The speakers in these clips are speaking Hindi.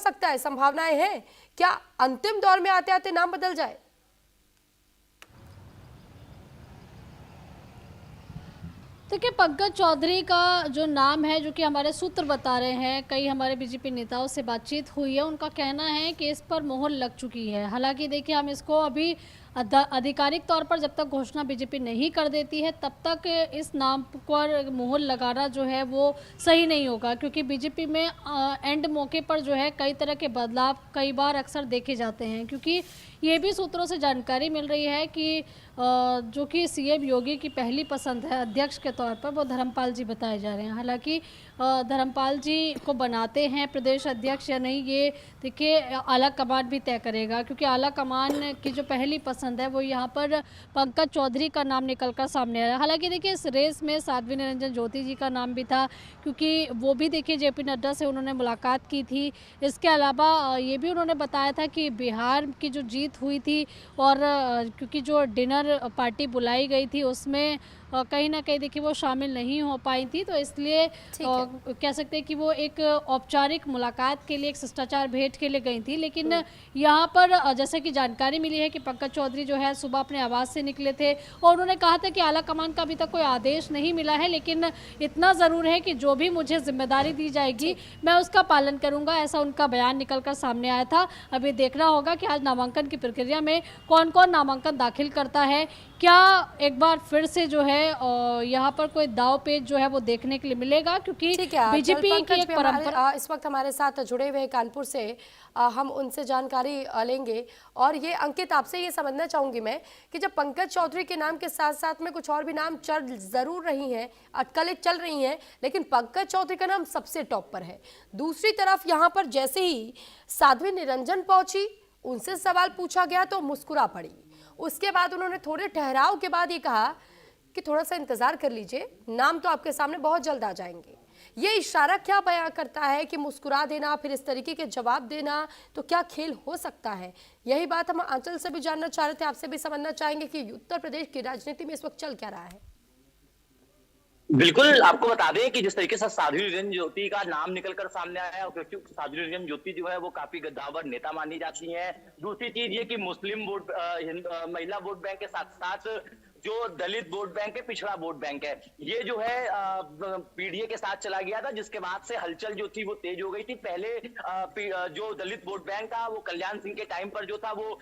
सकता है, संभावनाएं हैं क्या अंतिम दौर में आते आते नाम बदल जाए? देखिए, पंकज चौधरी का जो नाम है, जो कि हमारे सूत्र बता रहे हैं, कई हमारे बीजेपी नेताओं से बातचीत हुई है, उनका कहना है कि इस पर मोहर लग चुकी है। हालांकि देखिए, हम इसको अभी आधिकारिक तौर पर जब तक घोषणा बीजेपी नहीं कर देती है तब तक इस नाम पर मोहर लगाना जो है वो सही नहीं होगा, क्योंकि बीजेपी में एंड मौके पर जो है कई तरह के बदलाव कई बार अक्सर देखे जाते हैं। क्योंकि ये भी सूत्रों से जानकारी मिल रही है कि जो कि सीएम योगी की पहली पसंद है अध्यक्ष के तौर पर, वो धर्मपाल जी बताए जा रहे हैं। हालांकि धर्मपाल जी को बनाते हैं प्रदेश अध्यक्ष या नहीं, ये देखिए आला कमान भी तय करेगा, क्योंकि आला कमान की जो पहली पसंद है वो यहाँ पर पंकज चौधरी का नाम निकलकर सामने आया। हालांकि देखिए, इस रेस में साध्वी निरंजन ज्योति जी का नाम भी था, क्योंकि वो भी देखिए जेपी नड्डा से उन्होंने मुलाकात की थी। इसके अलावा ये भी उन्होंने बताया था कि बिहार की जो जीत हुई थी और क्योंकि जो डिनर पार्टी बुलाई गई थी उसमें कहीं ना कहीं देखिए वो शामिल नहीं हो पाई थी, तो इसलिए कह सकते हैं कि वो एक औपचारिक मुलाकात के लिए, एक शिष्टाचार भेंट के लिए गई थी। लेकिन यहाँ पर जैसे कि जानकारी मिली है कि पंकज चौधरी जो है सुबह अपने आवास से निकले थे और उन्होंने कहा था कि आला कमान का अभी तक कोई आदेश नहीं मिला है, लेकिन इतना ज़रूर है कि जो भी मुझे जिम्मेदारी दी जाएगी मैं उसका पालन करूंगा, ऐसा उनका बयान निकलकर सामने आया था। अभी देखना होगा कि आज नामांकन की प्रक्रिया में कौन कौन नामांकन दाखिल करता है, क्या एक बार फिर से जो है यहाँ पर कोई दाव पेच जो है वो देखने के लिए मिलेगा, क्योंकि बीजेपी की एक परंपरा। इस वक्त हमारे साथ जुड़े हुए कानपुर से, हम उनसे जानकारी लेंगे। और ये अंकित, आपसे ये समझना चाहूंगी मैं कि जब पंकज चौधरी के नाम के साथ साथ में कुछ और भी नाम चल जरूर रही हैं, अटकलें चल रही हैं, लेकिन पंकज चौधरी का नाम सबसे टॉप पर है। दूसरी तरफ यहाँ पर जैसे ही साध्वी निरंजन पहुंची, उनसे सवाल पूछा गया तो मुस्कुरा पड़ी। उसके बाद उन्होंने थोड़े ठहराव के बाद ये कहा कि थोड़ा सा इंतजार कर लीजिए, नाम तो आपके सामने बहुत जल्द आ जाएंगे। ये इशारा क्या बयां करता है कि मुस्कुरा देना, फिर इस तरीके के जवाब देना, तो क्या खेल हो सकता है? यही बात हम आंचल से भी जानना चाह रहे थे, आपसे भी समझना चाहेंगे कि उत्तर प्रदेश की राजनीति में इस वक्त चल क्या रहा है। बिल्कुल, आपको बता दें कि जिस तरीके से साध्वी निरंजन ज्योति का नाम निकलकर सामने आया है, क्योंकि साध्वी निरंजन ज्योति जो है वो काफी गद्दावर नेता मानी जाती हैं। दूसरी चीज ये कि मुस्लिम महिला वोट बैंक के साथ साथ जो दलित वोट बैंक है, पिछड़ा वोट बैंक है, ये जो है पीडीए के साथ चला गया था, जिसके बाद से हलचल जो थी वो तेज हो गई थी। पहले जो दलित वोट बैंक था वो कल्याण सिंह के टाइम पर जो था वो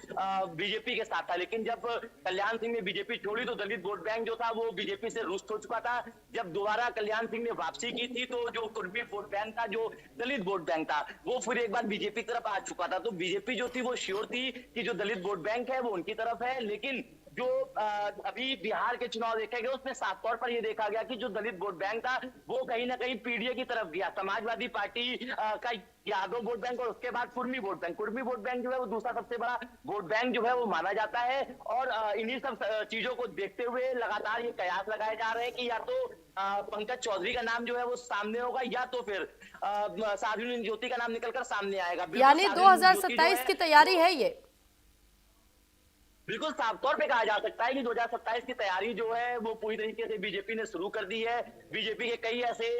बीजेपी के साथ था, लेकिन जब कल्याण सिंह ने बीजेपी छोड़ी तो दलित वोट बैंक जो था वो बीजेपी से रुष्ट हो चुका था। जब दोबारा कल्याण सिंह ने वापसी की थी तो जो कुर्मी वोट बैंक था, जो दलित वोट बैंक था, वो फिर एक बार बीजेपी की तरफ आ चुका था। तो बीजेपी जो थी वो श्योर थी कि जो दलित वोट बैंक है वो उनकी तरफ है। लेकिन जो अभी बिहार के चुनाव देखे गए उसमें साफ तौर पर यह देखा गया कि जो दलित वोट बैंक था वो कहीं ना कहीं पीडीए की तरफ गया। समाजवादी पार्टी का यादव वोट बैंक और उसके बाद Kurmi vote bank, Kurmi vote bank जो है वो दूसरा सबसे बड़ा वोट बैंक जो है वो माना जाता है। और इन्हीं सब चीजों को देखते हुए लगातार ये कयास लगाए जा रहे हैं कि या तो पंकज चौधरी का नाम जो है वो सामने होगा या तो फिर साध्वी निरंजन ज्योति का नाम निकलकर सामने आएगा। यानी 2027 की तैयारी है ये। बिल्कुल साफ तौर पे कहा जा सकता है कि 2027 की तैयारी जो है वो पूरी तरीके से बीजेपी ने शुरू कर दी है। बीजेपी के कई ऐसे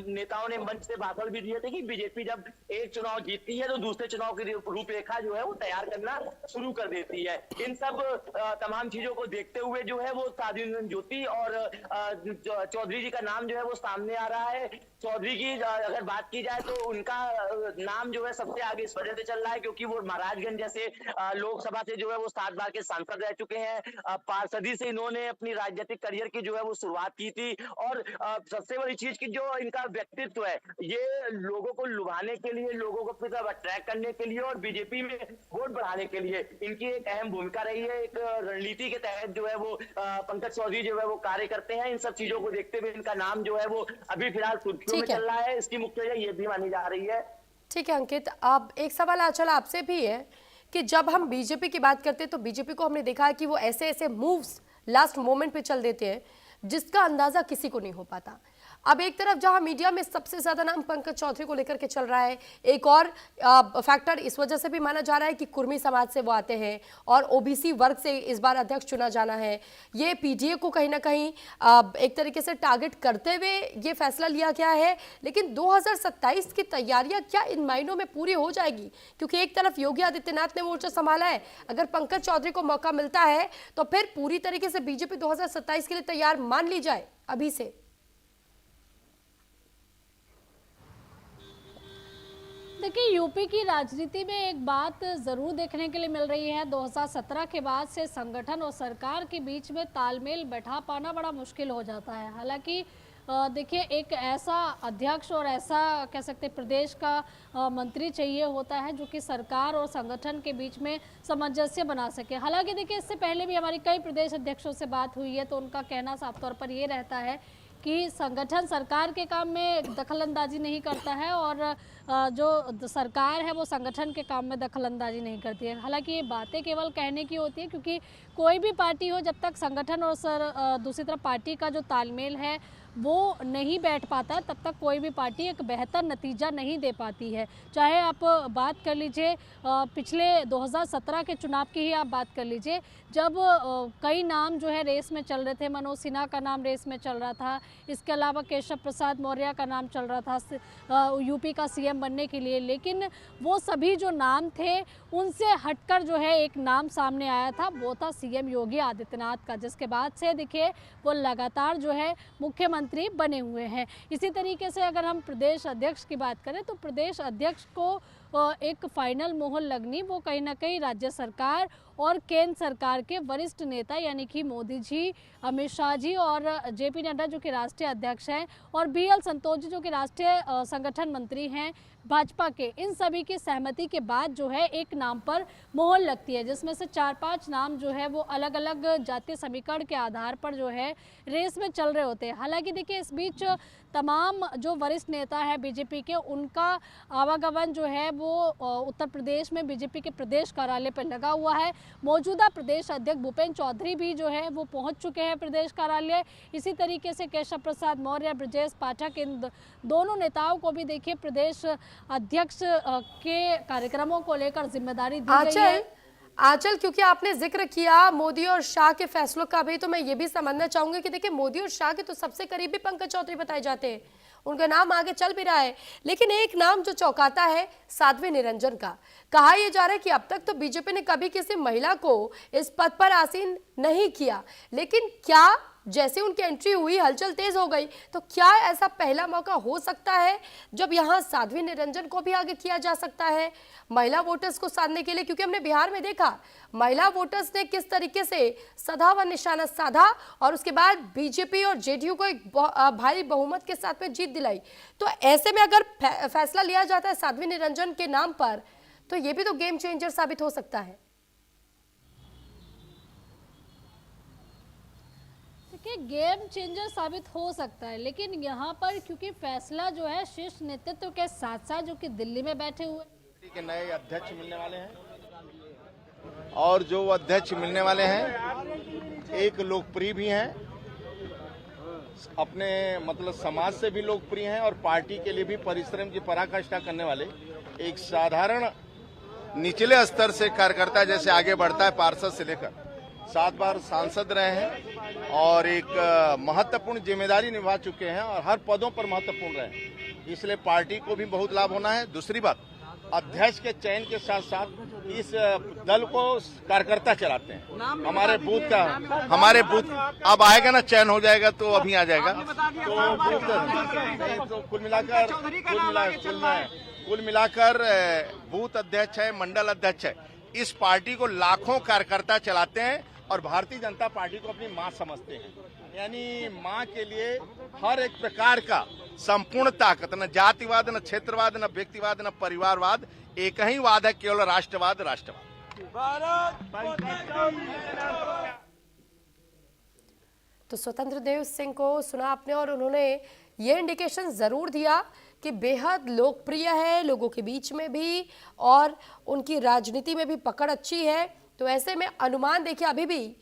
नेताओं ने मंच से भाषण भी दिए थे कि बीजेपी जब एक चुनाव जीतती है तो दूसरे चुनाव की रूपरेखा जो है वो तैयार करना शुरू कर देती है। इन सब तमाम चीजों को देखते हुए जो है वो साध्वी निरंजन ज्योति और चौधरी जी का नाम जो है वो सामने आ रहा है। चौधरी की अगर बात की जाए तो उनका नाम जो है सबसे आगे इस वजह से चल रहा है क्योंकि वो महाराजगंज जैसे लोकसभा से जो है वो 7 बार के सांसद रह चुके हैं। पार्षदी से इन्होंने अपनी राजनीतिक करियर की जो है वो शुरुआत की थी। और सबसे बड़ी चीज की जो इनका व्यक्तित्व है, ये लोगों को लुभाने के लिए, लोगों को अपनी तरफ अट्रैक्ट करने के लिए और बीजेपी में वोट बढ़ाने के लिए इनकी एक अहम भूमिका रही है। एक रणनीति के तहत जो है वो पंकज चौधरी जो है वो कार्य करते हैं। इन सब चीजों को देखते हुए इनका नाम जो है वो अभी फिलहाल सुर्खियों में चल रहा है। इसकी मुख्य वजह ये भी मानी जा रही है। ठीक है अंकित, अब एक सवाल आंचल आपसे भी है कि जब हम बीजेपी की बात करते हैं तो बीजेपी को हमने देखा है कि वो ऐसे ऐसे मूव्स लास्ट मोमेंट पे चल देते हैं जिसका अंदाजा किसी को नहीं हो पाता। अब एक तरफ जहां मीडिया में सबसे ज्यादा नाम पंकज चौधरी को लेकर के चल रहा है, एक और फैक्टर इस वजह से भी माना जा रहा है कि कुर्मी समाज से वो आते हैं और ओबीसी वर्ग से इस बार अध्यक्ष चुना जाना है। ये पीडीए को कहीं ना कहीं एक तरीके से टारगेट करते हुए ये फैसला लिया गया है। लेकिन 2027 की तैयारियां क्या इन महीनों में पूरी हो जाएगी? क्योंकि एक तरफ योगी आदित्यनाथ ने मोर्चा संभाला है, अगर पंकज चौधरी को मौका मिलता है तो फिर पूरी तरीके से बीजेपी 2027 के लिए तैयार मान ली जाए अभी से। देखिए, यूपी की राजनीति में एक बात ज़रूर देखने के लिए मिल रही है। 2017 के बाद से संगठन और सरकार के बीच में तालमेल बैठा पाना बड़ा मुश्किल हो जाता है। हालांकि देखिए, एक ऐसा अध्यक्ष और ऐसा कह सकते प्रदेश का मंत्री चाहिए होता है जो कि सरकार और संगठन के बीच में सामंजस्य बना सके। हालांकि देखिए, इससे पहले भी हमारी कई प्रदेश अध्यक्षों से बात हुई है तो उनका कहना साफ तौर पर ये रहता है कि संगठन सरकार के काम में दखलंदाजी नहीं करता है और जो सरकार है वो संगठन के काम में दखलंदाजी नहीं करती है। हालांकि ये बातें केवल कहने की होती है, क्योंकि कोई भी पार्टी हो, जब तक संगठन और दूसरी तरफ पार्टी का जो तालमेल है वो नहीं बैठ पाता, तब तक कोई भी पार्टी एक बेहतर नतीजा नहीं दे पाती है। चाहे आप बात कर लीजिए पिछले 2017 के चुनाव की ही आप बात कर लीजिए, जब कई नाम जो है रेस में चल रहे थे। मनोज सिन्हा का नाम रेस में चल रहा था, इसके अलावा केशव प्रसाद मौर्य का नाम चल रहा था यूपी का सीएम बनने के लिए। लेकिन वो सभी जो नाम थे उनसे हटकर जो है एक नाम सामने आया था, वो था सीएम योगी आदित्यनाथ का, जिसके बाद से देखिए वो लगातार जो है मुख्यमंत्री बने हुए हैं। इसी तरीके से अगर हम प्रदेश अध्यक्ष की बात करें तो प्रदेश अध्यक्ष को एक फाइनल मोहर लगनी वो कहीं ना कहीं राज्य सरकार और केंद्र सरकार के वरिष्ठ नेता यानी कि मोदी जी, अमित शाह जी और जेपी नड्डा जो कि राष्ट्रीय अध्यक्ष हैं और बीएल संतोष जी जो कि राष्ट्रीय संगठन मंत्री हैं भाजपा के, इन सभी की सहमति के बाद जो है एक नाम पर मोहर लगती है, जिसमें से 4-5 नाम जो है वो अलग अलग जातीय समीकरण के आधार पर जो है रेस में चल रहे होते हैं। हालांकि देखिए, इस बीच तमाम जो वरिष्ठ नेता है बीजेपी के, उनका आवागमन जो है वो उत्तर प्रदेश में बीजेपी के प्रदेश कार्यालय पर लगा हुआ है। मौजूदा प्रदेश अध्यक्ष भूपेंद्र चौधरी भी जो है वो पहुंच चुके हैं प्रदेश कार्यालय। इसी तरीके से केशव प्रसाद मौर्य, ब्रजेश पाठक, इन दोनों नेताओं को भी देखिए प्रदेश अध्यक्ष के कार्यक्रमों को लेकर जिम्मेदारी दी गई है। आंचल, क्योंकि आपने जिक्र किया मोदी और शाह के फैसलों का भी, तो मैं ये भी समझना चाहूंगी कि देखिए मोदी और शाह के तो सबसे करीबी पंकज चौधरी बताए जाते हैं, उनका नाम आगे चल भी रहा है। लेकिन एक नाम जो चौंकाता है साध्वी निरंजन का। कहा यह जा रहा है कि अब तक तो बीजेपी ने कभी किसी महिला को इस पद पर आसीन नहीं किया, लेकिन क्या जैसे उनकी एंट्री हुई हलचल तेज हो गई, तो क्या ऐसा पहला मौका हो सकता है जब यहां साध्वी निरंजन को भी आगे किया जा सकता है महिला वोटर्स को साधने के लिए? क्योंकि हमने बिहार में देखा महिला वोटर्स ने किस तरीके से सधा व निशाना साधा और उसके बाद बीजेपी और जेडीयू को एक भारी बहुमत के साथ में जीत दिलाई। तो ऐसे में अगर फैसला लिया जाता है साध्वी निरंजन के नाम पर, तो ये भी तो गेम चेंजर साबित हो सकता है। कि गेम चेंजर साबित हो सकता है, लेकिन यहाँ पर क्योंकि फैसला जो है शीर्ष नेतृत्व के साथ साथ जो कि दिल्ली में बैठे हुए के नए अध्यक्ष मिलने वाले हैं और जो अध्यक्ष मिलने वाले हैं एक लोकप्रिय भी हैं, अपने मतलब समाज से भी लोकप्रिय हैं और पार्टी के लिए भी परिश्रम की पराकाष्ठा करने वाले एक साधारण निचले स्तर से कार्यकर्ता जैसे आगे बढ़ता है, पार्षद से लेकर 7 बार सांसद रहे हैं और एक महत्वपूर्ण जिम्मेदारी निभा चुके हैं और हर पदों पर महत्वपूर्ण रहे हैं, इसलिए पार्टी को भी बहुत लाभ होना है। दूसरी बात, अध्यक्ष के चयन के साथ साथ इस दल को कार्यकर्ता चलाते हैं। हमारे बूथ अब आएगा ना, चयन हो जाएगा तो अभी आ जाएगा। तो कुल मिलाकर बूथ अध्यक्ष है, मंडल अध्यक्ष है, इस पार्टी को लाखों कार्यकर्ता चलाते हैं और भारतीय जनता पार्टी को अपनी मां समझते हैं। यानी मां के लिए हर एक प्रकार का संपूर्ण ताकत, न जातिवाद, न क्षेत्रवाद, न व्यक्तिवाद, न परिवारवाद, एक ही वाद है, केवल राष्ट्रवाद। तो स्वतंत्र देव सिंह को सुना आपने और उन्होंने ये इंडिकेशन जरूर दिया कि बेहद लोकप्रिय है लोगों के बीच में भी और उनकी राजनीति में भी पकड़ अच्छी है। तो ऐसे में अनुमान देखिए अभी भी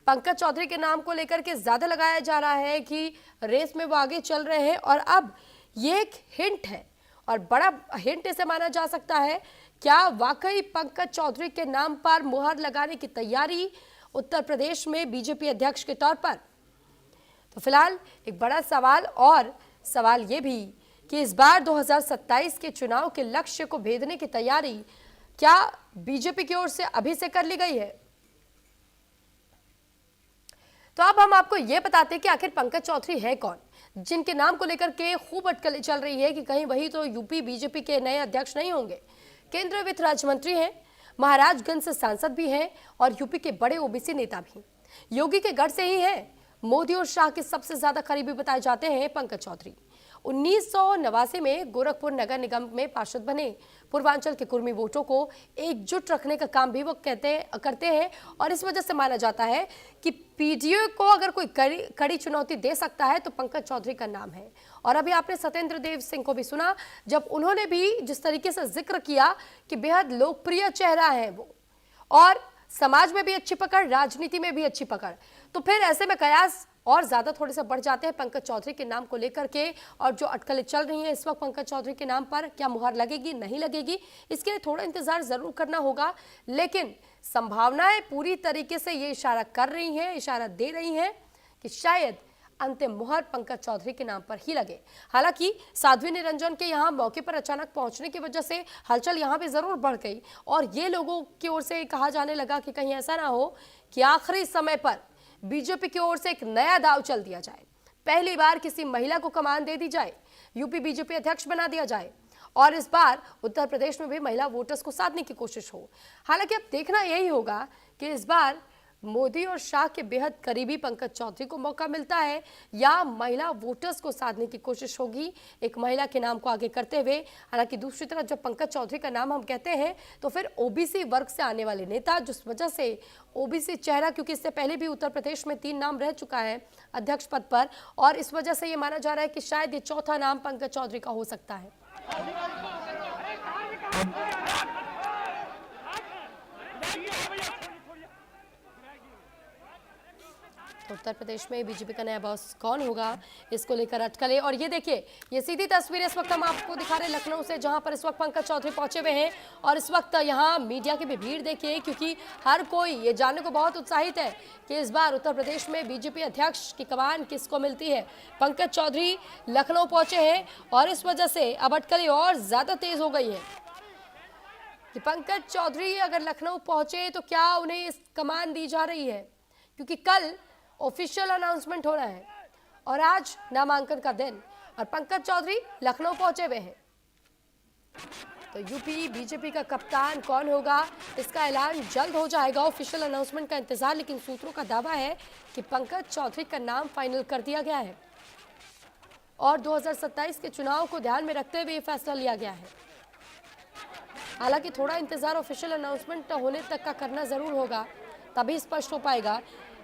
पंकज चौधरी के नाम को लेकर के ज्यादा लगाया जा रहा है कि रेस में वो आगे चल रहे हैं, और अब ये एक हिंट है और बड़ा हिंट इसे माना जा सकता है। क्या वाकई पंकज चौधरी के नाम पर मुहर लगाने की तैयारी उत्तर प्रदेश में बीजेपी अध्यक्ष के तौर पर? तो फिलहाल एक बड़ा सवाल, और सवाल ये भी कि इस बार 2027 के चुनाव के लक्ष्य को भेदने की तैयारी क्या बीजेपी की ओर से अभी से कर ली गई है? तो अब हम आपको यह बताते हैं कि आखिर पंकज चौधरी है कौन, जिनके नाम को लेकर के खूब अटकलें चल रही है कि कहीं वही तो यूपी बीजेपी के नए अध्यक्ष नहीं होंगे। केंद्रीय वित्त राज्य मंत्री हैं, महाराजगंज से सांसद भी हैं और यूपी के बड़े ओबीसी नेता भी। योगी के गढ़ से ही हैं। मोदी और शाह के सबसे ज्यादा करीबी बताए जाते हैं पंकज चौधरी। 1989 में गोरखपुर नगर निगम में पार्षद बने। पूर्वांचल के कुर्मी वोटों को एकजुट रखने का काम भी वो करते हैं, और इस वजह से माना जाता है कि पीडीओ को अगर कोई कड़ी चुनौती दे सकता है तो पंकज चौधरी का नाम है। और अभी आपने सत्येंद्र देव सिंह को भी सुना, जब उन्होंने भी जिस तरीके से जिक्र किया कि बेहद लोकप्रिय चेहरा है वो, और समाज में भी अच्छी पकड़, राजनीति में भी अच्छी पकड़, तो फिर ऐसे में कयास और ज्यादा थोड़े से बढ़ जाते हैं पंकज चौधरी के नाम को लेकर के। और जो अटकलें चल रही हैं इस वक्त पंकज चौधरी के नाम पर, क्या मुहर लगेगी नहीं लगेगी, इसके लिए थोड़ा इंतजार जरूर करना होगा, लेकिन संभावनाएं पूरी तरीके से ये इशारा कर रही हैं, इशारा दे रही हैं कि शायद अंतिम मुहर पंकज चौधरी के नाम पर ही लगे। हालांकि साध्वी निरंजन के यहाँ मौके पर अचानक पहुंचने की वजह से हलचल यहाँ भी जरूर बढ़ गई, और ये लोगों की ओर से कहा जाने लगा कि कहीं ऐसा ना हो कि आखिरी समय पर बीजेपी की ओर से एक नया दाव चल दिया जाए, पहली बार किसी महिला को कमान दे दी जाए, यूपी बीजेपी अध्यक्ष बना दिया जाए, और इस बार उत्तर प्रदेश में भी महिला वोटर्स को साधने की कोशिश हो। हालांकि अब देखना यही होगा कि इस बार मोदी और शाह के बेहद करीबी पंकज चौधरी को मौका मिलता है या महिला वोटर्स को साधने की कोशिश होगी एक महिला के नाम को आगे करते हुए। हालांकि दूसरी तरफ जब पंकज चौधरी का नाम हम कहते हैं तो फिर ओबीसी वर्ग से आने वाले नेता, जिस वजह से ओबीसी चेहरा, क्योंकि इससे पहले भी उत्तर प्रदेश में 3 नाम रह चुका है अध्यक्ष पद पर, और इस वजह से ये माना जा रहा है कि शायद ये चौथा नाम पंकज चौधरी का हो सकता है। तो उत्तर प्रदेश में बीजेपी का नया बॉस कौन होगा, इसको लेकर अटकलें। और ये देखिए, ये सीधी तस्वीरें इस वक्त हम आपको दिखा रहे हैं लखनऊ से, जहां पर इस वक्त पंकज चौधरी पहुंचे हुए हैं, और इस वक्त यहां मीडिया की भी भीड़ देखिए, क्योंकि हर कोई ये जानने को बहुत उत्साहित है कि इस बार उत्तर प्रदेश में बीजेपी अध्यक्ष की कमान किसको मिलती है। पंकज चौधरी लखनऊ पहुंचे हैं और इस वजह से अब अटकलें और ज्यादा तेज हो गई है कि पंकज चौधरी अगर लखनऊ पहुंचे तो क्या उन्हें इस कमान दी जा रही है, क्योंकि कल ऑफिशियल अनाउंसमेंट हो रहा है और आज नामांकन का दिन, और पंकज चौधरी लखनऊ पहुंचे हुए हैं। तो यूपी बीजेपी का कप्तान कौन होगा, इसका ऐलान जल्द हो जाएगा। ऑफिशियल अनाउंसमेंट का इंतजार, लेकिन सूत्रों का दावा है कि पंकज चौधरी का नाम फाइनल कर दिया गया है और 2027 के चुनाव को ध्यान में रखते हुए ये फैसला लिया गया है। हालांकि थोड़ा इंतजार ऑफिशियल अनाउंसमेंट होने तक का करना जरूर होगा, तभी स्पष्ट हो पाएगा